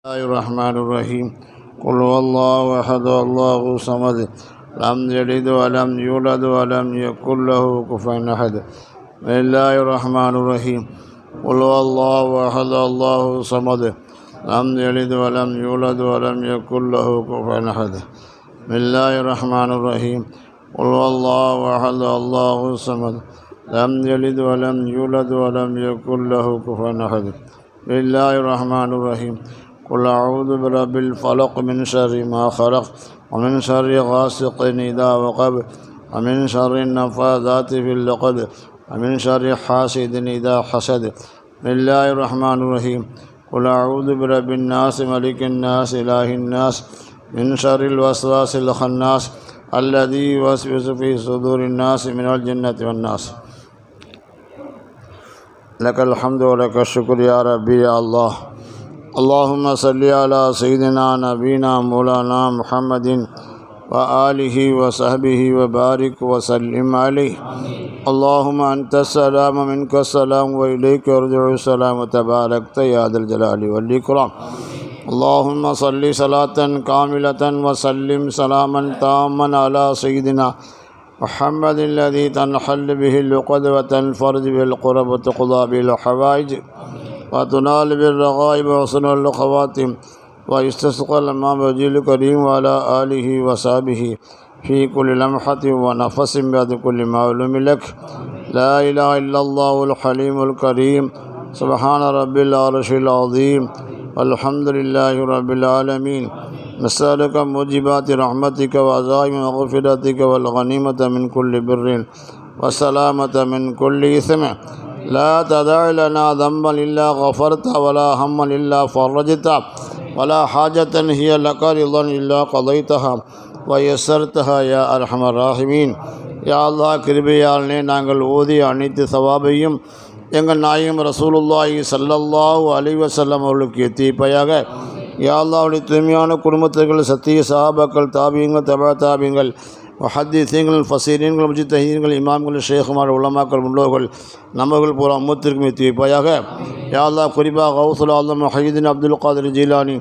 الله الرحمن الرحيم قل هو الله أحد الله الصمد لم يلد ولم يولد ولم يكن له كفوا أحد بسم الله الرحمن الرحيم قل هو الله أحد الله الصمد لم يلد ولم يولد ولم يكن له كفوا أحد بسم الله الرحمن الرحيم قل هو الله أحد الله الصمد لم يلد ولم يولد ولم يكن له كفوا أحد بسم الله الرحمن الرحيم قل أعوذ برب الفلق من شر ما خلق ومن شر غاسق إذا وقب ومن شر النفاثات في العقد ومن شر حاسد إذا حسد بسم الله الرحمن الرحيم قل أعوذ برب الناس ملك الناس إله الناس من شر الوسواس الخناس الذي يوسوس في صدور الناس من الجنة والناس لك الحمد ولك الشكر يا ربي يا الله اللهم صل على سيدنا نبينا مولانا محمد وآله وصحبه وبارك وسلم عليه اللهم أنت السلام منك السلام وإليك يرجع السلام تباركت يا ذا الجلال والإكرام اللهم صل صلاة كاملة وسلم سلاما تاما على سيدنا محمد الذي تنحل به العقد وتنفرج به القرب وتقضى به الحوائج وتنال بالرغائب وحسن الخواتم ويستسقى الأمام وجه الكريم وعلى آله وصحبه في كل لمحة ونفس بعد كل معلوم لك لا إله إلا الله الحليم الكريم سبحان رب العرش العظيم والحمد لله رب العالمين نسألك موجبات رحمتك وعزائم مغفرتك والغنيمة من كل بر والسلامة من كل إثم لا تدع لنا ذنبا إلا غفرته ولا هما إلا فرجته ولا حاجة هي لك رضا إلا قضيتها ويسرتها يا أرحم الراحمين يا الله கிருபையாலே நாங்கள் ஓதிய அனைத்து சவாபையும் எங்கள் நாயகம் ரசூலுல்லாஹி ஸல்லல்லாஹு அலைஹி வஸல்லம் அவர்களுக்கு எத்திப்பையாக யா அல்லாஹ்வுடைய தூய்மையான குடும்பத்திற்குள் சத்திய சஹாபாக்கள் தாபியங்கள் தபா தாபியங்கள் முஹத்திஸீன்கள் ஃபஸீரீன்கள் முஜ்தஹீன்கள் இமாம்கள் ஷேகுமார் உலமாக்கள் முன்னோர்கள் நம்மர்கள் பூரா அம்மத்திற்கும் எத்திவைப்பாயாக யா அல்லாஹ் குறிப்பாக கௌசுல் ஆலம் முஹய்யிதீன் அப்துல் காதிர் ஜீலானி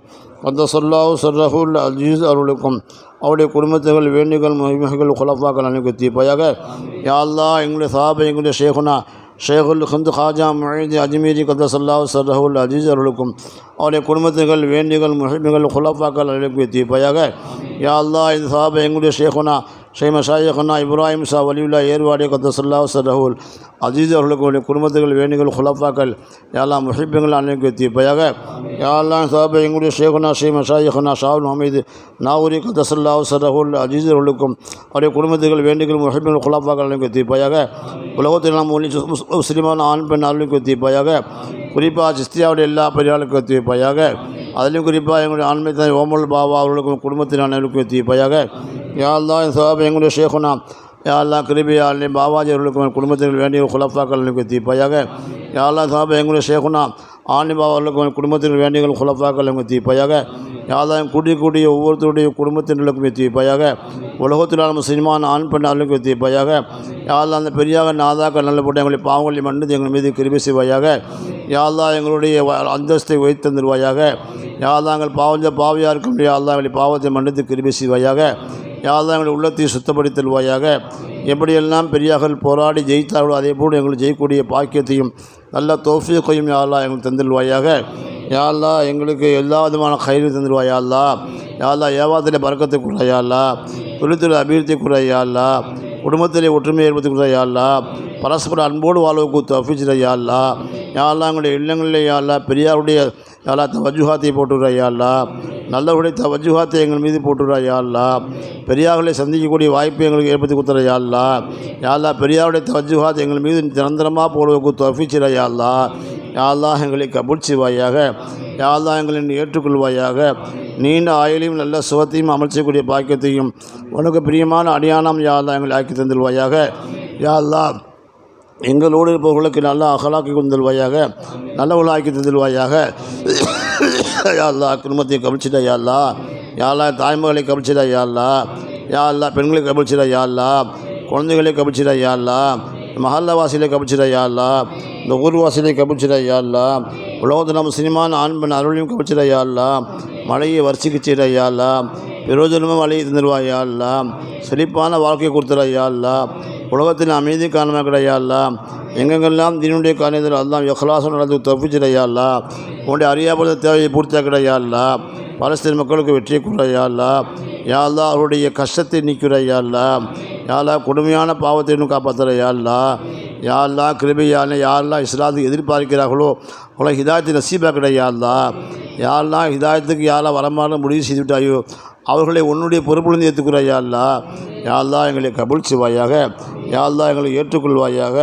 கத்தஸல்லாஹு ஸர்ரஹுல் அஜீஸ் அவர்களுக்கும் அவருடைய குடும்பத்திற்குள் வேண்டுகள் மகிமைகள் குலஃபாக்கள் அனைவருக்கும் எத்திவைப்பாயாக யா அல்லாஹ் எங்களுடைய சஹாபா எங்களுடைய ஷேகுனா ஷேகுல் ஹந்து ஹாஜா முஹீத் அஜ்மீரி கத்தஸல்லாஹு ஸர்ரஹுல் அஜீஸ் அவர்களுக்கும் அவருடைய குடும்பத்திற்குள் வேண்டுகள் மகிமைகள் குலஃபாக்கள் அனைவருக்கும் எத்திவைப்பாயாக யா அல்லாஹ் இந்த சஹாபா எங்களுடைய ஷேகுனா ஷேக் மஷாயிக்னா இப்ராஹிம் ஷா வலியுல்லா ஏர்வாடி கத்தஸல்லாஹு ஸர்ரஹுல் அஜீஸ் அவர்களுக்கு குடும்பத்துகள் வேண்டுகள் குலஃபாக்கள் யா அல்லாஹ் முஹிப்புகள் அனைவருக்கும் எத்திவைப்பாயாக யா அல்லாஹ் சஹாபா எங்களுடைய ஷேகுனா ஷேக் மஷாயிக்னா ஷாவுல் முஹம்மது நாகூரி கத்தஸல்லாஹு ஸர்ரஹுல் அஜீஸ் அவர்களுக்கும் அவருடைய குடும்பத்துகள் வேண்டுகள் முஹிப்புகள் குலஃபாக்கள் அனைவருக்கும் எத்திவைப்பாயாக உலகத்தில் நாம் முஸ்லிமான ஆண் பெண் அனைவருக்கும் எத்திவைப்பாயாக குறிப்பாக சிஸ்தியாவுடைய எல்லா பெரியாளுக்கும் எத்திவைப்பாயாக அதிலும் குறிப்பாக எங்களுடைய ஆண்மை தான் ஓமல் பாபா அவர்களுக்கும் குடும்பத்தின் அனைவருக்கும் எத்திவைப்பாயாக யா அல்லாஹ் சஹாபா எங்களுடைய ஷேகுனா யா அல்லாஹ் கிருபையாலே பாபாஜி அவர்களுக்கும் குடும்பத்தில் வேண்டிய குலஃபாக்கள் எத்திவைப்பாயாக யா அல்லாஹ் சஹாபா எங்களுடைய ஷேகுனா ஆணி பாபா அவர்களுக்கும் குடும்பத்தில் வேண்டிய குலஃபாக்கள் எத்திவைப்பாயாக யா அல்லாஹ் கூடிய ஒவ்வொருத்தருடைய குடும்பத்தினருக்கும் எத்திவைப்பாயாக உலகத்திலான முஸ்லிமான ஆண் பெண் அவர்களுக்கும் எத்திவைப்பாயாக யா அல்லாஹ் அந்த பெரியாக நாதாக்கள் நல்ல போட்டு எங்களுடைய பாவங்களை மன்னித்து எங்கள் மீது கிருபை செய்வாயாக யா அல்லாஹ் எங்களுடைய அந்தஸ்தை உயர்த்தி தந்துடுவாயாக யா அல்லாஹ் எங்கள் பாவியாக இருக்க முடியாது யா அல்லாஹ் எங்களுடைய பாவத்தை மன்னித்து கிருபை செய்வாயாக யா அல்லாஹ் எங்களுடைய உள்ளத்தை சுத்தப்படுத்தல்வாயாக எப்படியெல்லாம் பெரியார்கள் போராடி ஜெயித்தார்களோ அதே போல் எங்களுக்கு ஜெயிக்கக்கூடிய பாக்கியத்தையும் நல்ல தௌஃபீக்கையும் யா அல்லாஹ் எங்களுக்கு தந்துடுவாயாக யா அல்லாஹ் எங்களுக்கு எல்லா விதமான கயிறு தந்துடுவாயா அல்லாஹ் யா அல்லாஹ் ஏவாத்திலே பறக்கத்தை கூட யா அல்லாஹ் தொழில்துறை அபிவிருத்தி கூட யா அல்லாஹ் குடும்பத்திலே ஒற்றுமை ஏற்படுத்தி கூட யா அல்லாஹ் பரஸ்பர அன்போடு வாழ்வுக்கு தஃபீஜ் யா அல்லாஹ் யா அல்லாஹ் எங்களுடைய இல்லங்களிலே யா அல்லாஹ் பெரியாருடைய யா அல்லாஹ் தவஜுஹாத்தை போட்டுறா யா அல்லாஹ் நல்லவருடைய தவஜுஹாத்தை எங்கள் மீது போட்டுறா யா அல்லாஹ் பெரியார்களை சந்திக்கக்கூடிய வாய்ப்பை எங்களுக்கு ஏற்படுத்தி கொடுத்துற யா அல்லாஹ் யா அல்லாஹ் பெரியாருடைய தவஜுஹாத்தை எங்கள் மீது நிரந்தரமாக போடுவதற்கு தஃபீஜ் யா அல்லாஹ் யா அல்லாஹ் எங்களை கபூல் செய்வாயாக யா அல்லாஹ் எங்களை ஏற்றுக்கொள்வாயாக நீண்ட ஆயுளையும் நல்ல சுகத்தையும் அமல் செய்யக்கூடிய பாக்கியத்தையும் உனக்கு பிரியமான அடியானம் யா அல்லாஹ் எங்களை ஆக்கி தந்துடுவாயாக யா அல்லாஹ் எங்களோடு இருப்பவர்களுக்கு நல்ல அகலாக்கி கொண்டுள்வாயாக நல்லவர்கள் ஆக்கி தந்துடுவாயாக யா அல்லாஹ் குடும்பத்தை கபிச்சிட்டா யா அல்லாஹ் யா அல்லாஹ் தாய்மகளை கபிச்சிட்டா யா அல்லாஹ் யா அல்லாஹ் பெண்களை கபிச்சிட்டா யா அல்லாஹ் குழந்தைகளை கபிச்சிட்டா யா அல்லாஹ் மஹல்லாவாசிகளை கபிச்சிட்டா யா அல்லாஹ் இந்த ஊர்வாசிகளை கபிச்சிட்டா யா அல்லாஹ் உலகத்தில் முஸ்லிமான ஆண் பெண் அருளையும் கவச்சிடையா அல்லா, மழையை வரிசைக்கு செய்கிறையா அல்லா, பிரயோஜனமாக மழையை தந்துடுவாயா அல்லா, செழிப்பான வாழ்க்கையை கொடுத்துறையா அல்லா, உலகத்தின் அமைதி காரணமாக கிடையா அல்லா, எங்கெங்கெல்லாம் தீனுடைய காரியத்தில் எல்லாம் இஹ்லாஸுடன் நடந்து தப்பிச்சிடையா அல்லா, உன்னுடைய அறியாத தேவையை பூர்த்தியாக கிடையா அல்லா, பாலஸ்தீன் மக்களுக்கு வெற்றியை கூறையா அல்லா, யா அல்லா அவருடைய கஷ்டத்தை நீக்குறையா அல்லா, யா அல்லா கொடுமையான பாவத்தை இன்னும் காப்பாற்றுறையா அல்லா, யா அல்லா கிருபையான யாரெல்லாம் இஸ்லாத்துக்கு எதிர்பார்க்கிறார்களோ அவளை ஹிதாயத்தை நசீபாக கிடையா அல்லா, யா அல்லா ஹிதாயத்துக்கு யாரெல்லாம் வரமான முடிவு செய்து விட்டாயோ அவர்களை உன்னுடைய பொறுப்புலேருந்து ஏற்றுக்குறையா அல்லா, யா அல்லா எங்களை கபூல் செய்வாயாக, யா அல்லா எங்களை ஏற்றுக்கொள்வாயாக,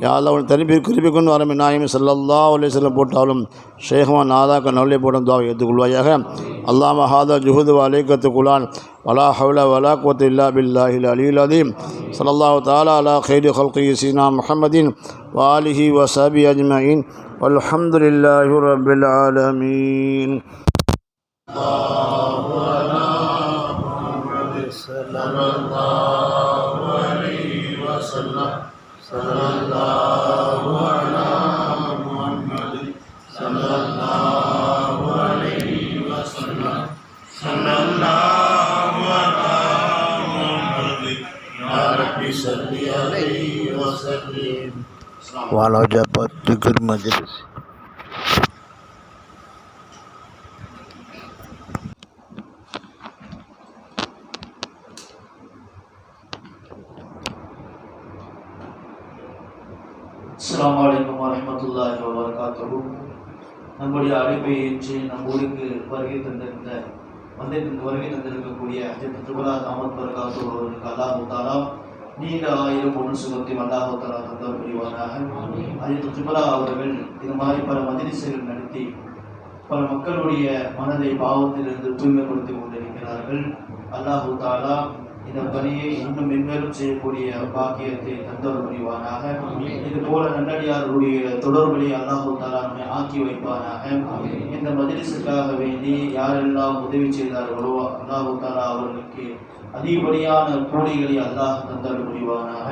யா அல்லா உன் தனிப்பை குறிப்பிக்கொண்டு வரமே நாயமே ஸல்லல்லாஹு அலைஹி வஸல்லம் போட்டாலும் ஷேഖமா நாதாக்க நல்லை போடும் துஆவை ஏற்றுக்கொள்வாயாக. அல்லாஹும்ம ஹாதா ஜுஹூது வ அலைக்கத்து குலான் வலா ஹவ்ல வலா குவத்த இல்லா பில்லாஹில் அலியில் அதீம். ஸல்லல்லாஹு தஆலா அலா கைரி ஹல்கி சீனா முஹம்மதின் வ ஆலிஹி வ ஸஹ்பிஹி அஜ்மஈன் வல்ஹம்துலில்லாஹி ரப்பில் ஆலமீன். ஸல்லல்லாஹு அலைஹி வஸல்லம் ஸல்லல்லாஹு அலா முஹம்மது ஸல்லல்லாஹு அலைஹி வஸல்லம் ஸல்லல்லாஹு அலா முஹம்மது யா ரப்பி ஸல்லி அலைஹி வஸல்லிம் வலா ஜபத்துல் மஜ்லிஸ். அஸ்ஸலாமு அலைக்கும் வரஹ்மத்துல்லாஹி வபரகாத்துஹு. நம்முடைய அழைப்பை ஏற்று நம் ஊருக்கு வருகை தந்திருக்கக்கூடிய ஹஜ்ரத் ஜுபலா அஹ்மத் பரகாத்துஹு அவர்களுக்கு அல்லாஹ் தஆலா நீண்ட ஆயுள் பொருள் சுகத்தையும் அல்லாஹ் தஆலா தந்தர் புரிவானாக. ஹஜ்ரத் ஜுபலா அவர்கள் இது மாதிரி பல மஜ்லிஸ்கள் நடத்தி பல மக்களுடைய மனதை பாவத்திலிருந்து தூய்மைப்படுத்தி கொண்டிருக்கிறார்கள். அல்லாஹ் தஆலா இந்த பணியை இன்னும் மென்மேலும் செய்யக்கூடிய பாக்கியத்தை தந்தவர் புரிவானாக. இது போல நல்லடியார்களுடைய தொடர்புகளை அல்லாஹ் தஆலா நம்மை ஆக்கி வைப்பானாக. இந்த மஜ்லிஸுக்காக வேண்டி யாரெல்லாம் உதவி செய்தார்களோ அல்லாஹ் தஆலா அவர்களுக்கு அதிகப்படியான கூலிகளை அல்லாஹ் தந்தவர் புரிவானாக.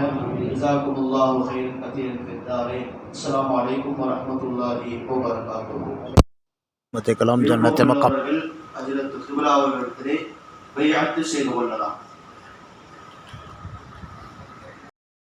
ஜஸாக்குமுல்லாஹு கைரன் கதீரன் ஃபித்தாரே. அஸ்ஸலாமு அலைக்கும் வரஹ்மத்துல்லாஹி வபரகாத்துஹு. கலாம் ஜன்னத் மக்கா ஹஜ்ரத் ஸுப்ரா அவர்களிடத்திலே பைஅத் செய்து கொள்ளலாம்.